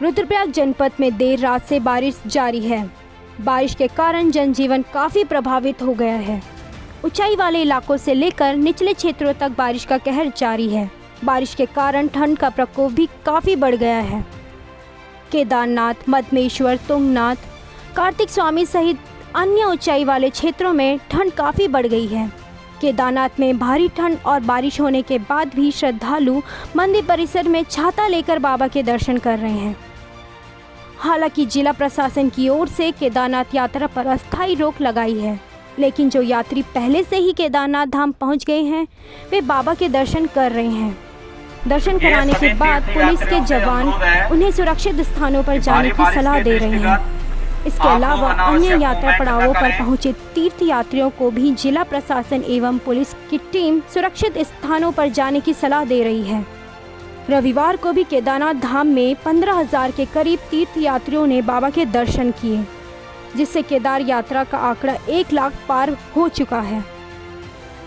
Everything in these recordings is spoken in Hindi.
रुद्रप्रयाग जनपद में देर रात से बारिश जारी है। बारिश के कारण जनजीवन काफ़ी प्रभावित हो गया है। ऊंचाई वाले इलाकों से लेकर निचले क्षेत्रों तक बारिश का कहर जारी है। बारिश के कारण ठंड का प्रकोप भी काफ़ी बढ़ गया है। केदारनाथ, मद्मेश्वर, तुंगनाथ, कार्तिक स्वामी सहित अन्य ऊंचाई वाले क्षेत्रों में ठंड काफ़ी बढ़ गई है। केदारनाथ में भारी ठंड और बारिश होने के बाद भी श्रद्धालु मंदिर परिसर में छाता लेकर बाबा के दर्शन कर रहे हैं। हालांकि जिला प्रशासन की ओर से केदारनाथ यात्रा पर अस्थायी रोक लगाई है, लेकिन जो यात्री पहले से ही केदारनाथ धाम पहुंच गए हैं वे बाबा के दर्शन कर रहे हैं। दर्शन कराने के बाद पुलिस के जवान उन्हें सुरक्षित स्थानों पर जाने की सलाह दे रहे हैं। इसके अलावा अन्य यात्रा पड़ावों पर पहुंचे तीर्थ यात्रियों को भी जिला प्रशासन एवं पुलिस की टीम सुरक्षित स्थानों पर जाने की सलाह दे रही है। रविवार को भी केदारनाथ धाम में 15,000 के करीब तीर्थ यात्रियों ने बाबा के दर्शन किए, जिससे केदार यात्रा का आंकड़ा 1 लाख पार हो चुका है।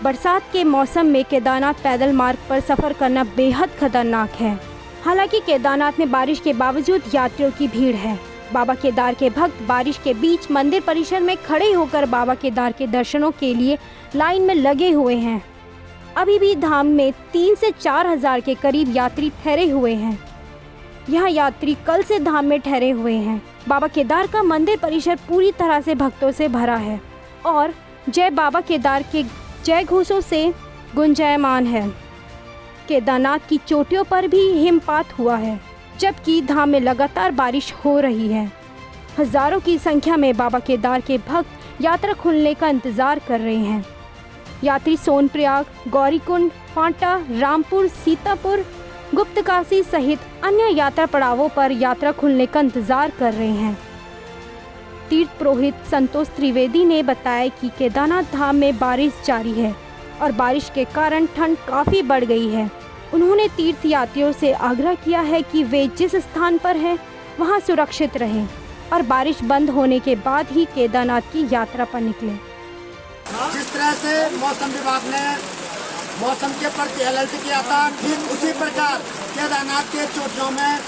बरसात के मौसम में केदारनाथ पैदल मार्ग पर सफ़र करना बेहद खतरनाक है। हालांकि केदारनाथ में बारिश के बावजूद यात्रियों की भीड़ है। बाबा केदार के भक्त बारिश के बीच मंदिर परिसर में खड़े होकर बाबा केदार के दर्शनों के लिए लाइन में लगे हुए हैं। अभी भी धाम में 3 से 4,000 के करीब यात्री ठहरे हुए हैं। यह यात्री कल से धाम में ठहरे हुए हैं। बाबा केदार का मंदिर परिसर पूरी तरह से भक्तों से भरा है और जय बाबा केदार के जय घोषों से गुंजायमान है। केदारनाथ की चोटियों पर भी हिमपात हुआ है, जबकि धाम में लगातार बारिश हो रही है। हजारों की संख्या में बाबा केदार के भक्त यात्रा खुलने का इंतजार कर रहे हैं। यात्री सोनप्रयाग, गौरीकुंड, फाटा, रामपुर, सीतापुर, गुप्तकाशी सहित अन्य यात्रा पड़ावों पर यात्रा खुलने का इंतजार कर रहे हैं। तीर्थ पुरोहित संतोष त्रिवेदी ने बताया कि केदारनाथ धाम में बारिश जारी है और बारिश के कारण ठंड काफ़ी बढ़ गई है। उन्होंने तीर्थ यात्रियों से आग्रह किया है कि वे जिस स्थान पर हैं वहां सुरक्षित रहें और बारिश बंद होने के बाद ही केदारनाथ की यात्रा पर निकलें। जिस तरह से मौसम विभाग ने मौसम के प्रति अलर्ट किया था, ठीक उसी प्रकार केदारनाथ के चोटियों में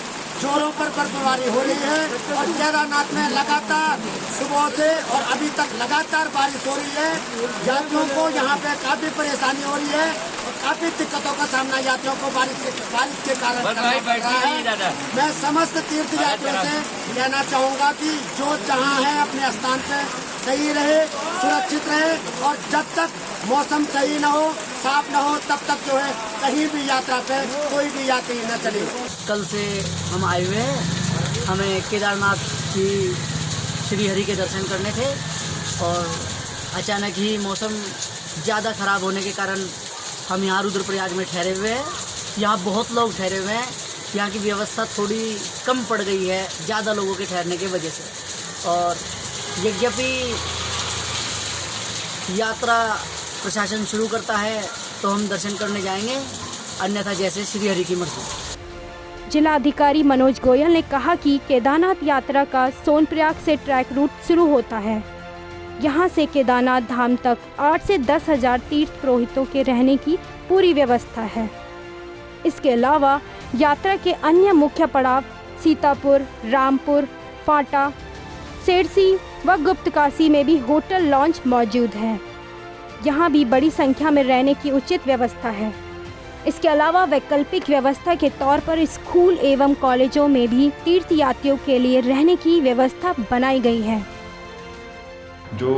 जोरों पर बर्फबारी हो रही है और केदारनाथ में लगातार सुबह से और अभी तक लगातार बारिश हो रही है। यात्रियों को यहाँ पे काफ़ी परेशानी हो रही है और काफ़ी दिक्कतों का सामना यात्रियों को बारिश के कारण करना पड़ रहा है। मैं समस्त तीर्थ यात्रियों से कहना चाहूँगा कि जो जहाँ है अपने स्थान पे सही रहे, सुरक्षित रहे और जब तक मौसम सही न हो, साफ न हो, तब तक जो है कहीं भी यात्रा पे कोई भी यात्री न चले। कल से हम आए हुए हैं, हमें केदारनाथ की श्री हरि के दर्शन करने थे और अचानक ही मौसम ज़्यादा ख़राब होने के कारण हम यहाँ रुद्रप्रयाग में ठहरे हुए हैं। यहाँ बहुत लोग ठहरे हुए हैं। यहाँ की व्यवस्था थोड़ी कम पड़ गई है ज़्यादा लोगों के ठहरने की वजह से, और यद्यपि यात्रा प्रशासन शुरू करता है तो हम दर्शन करने जाएंगे, अन्यथा जैसे श्री हरि की मर्जी। जिला अधिकारी मनोज गोयल ने कहा कि केदारनाथ यात्रा का सोनप्रयाग से ट्रैक रूट शुरू होता है। यहाँ से केदारनाथ धाम तक 8 से 10,000 तीर्थ पुरोहितों के रहने की पूरी व्यवस्था है। इसके अलावा यात्रा के अन्य मुख्य पड़ाव सीतापुर, रामपुर, फाटा, सेरसी व गुप्तकाशी में भी होटल लॉन्च मौजूद हैं। यहाँ भी बड़ी संख्या में रहने की उचित व्यवस्था है। इसके अलावा वैकल्पिक व्यवस्था के तौर पर स्कूल एवं कॉलेजों में भी तीर्थ यात्रियों के लिए रहने की व्यवस्था बनाई गई है। जो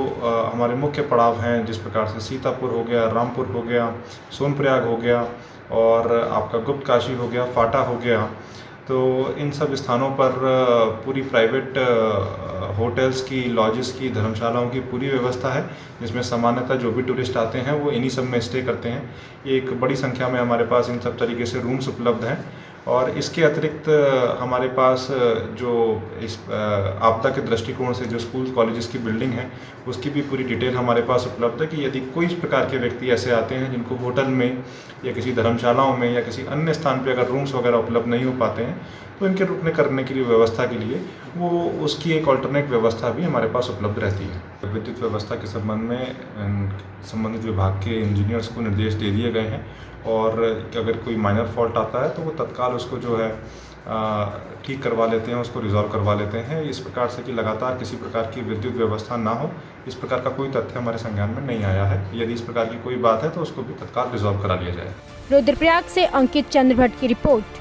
हमारे मुख्य पड़ाव हैं, जिस प्रकार से सीतापुर हो गया, रामपुर हो गया, सोनप्रयाग हो गया और आपका गुप्तकाशी हो गया, फाटा हो गया, तो इन सब स्थानों पर पूरी प्राइवेट होटल्स की, लॉजेस की, धर्मशालाओं की पूरी व्यवस्था है, जिसमें सामान्यतः जो भी टूरिस्ट आते हैं वो इन्हीं सब में स्टे करते हैं। एक बड़ी संख्या में हमारे पास इन सब तरीके से रूम्स उपलब्ध हैं और इसके अतिरिक्त हमारे पास जो इस आपदा के दृष्टिकोण से जो स्कूल कॉलेजेस की बिल्डिंग है उसकी भी पूरी डिटेल हमारे पास उपलब्ध है कि यदि कोई इस प्रकार के व्यक्ति ऐसे आते हैं जिनको होटल में या किसी धर्मशालाओं में या किसी अन्य स्थान पे अगर रूम्स वगैरह उपलब्ध नहीं हो पाते हैं तो इनके रुकने करने के लिए व्यवस्था के लिए वो उसकी एक अल्टरनेट व्यवस्था भी हमारे पास उपलब्ध रहती है। विद्युत व्यवस्था के संबंध में संबंधित विभाग के इंजीनियर्स को निर्देश दे दिए गए हैं और अगर कोई माइनर फॉल्ट आता है तो वो तत्काल उसको जो है ठीक करवा लेते हैं, उसको रिजॉल्व करवा लेते हैं। इस प्रकार से कि लगातार किसी प्रकार की विद्युत व्यवस्था ना हो, इस प्रकार का कोई तथ्य हमारे संज्ञान में नहीं आया है। यदि इस प्रकार की कोई बात है तो उसको भी तत्काल रिजॉल्व करा लिया जाए। रुद्रप्रयाग से अंकित चंद्र भट्ट की रिपोर्ट।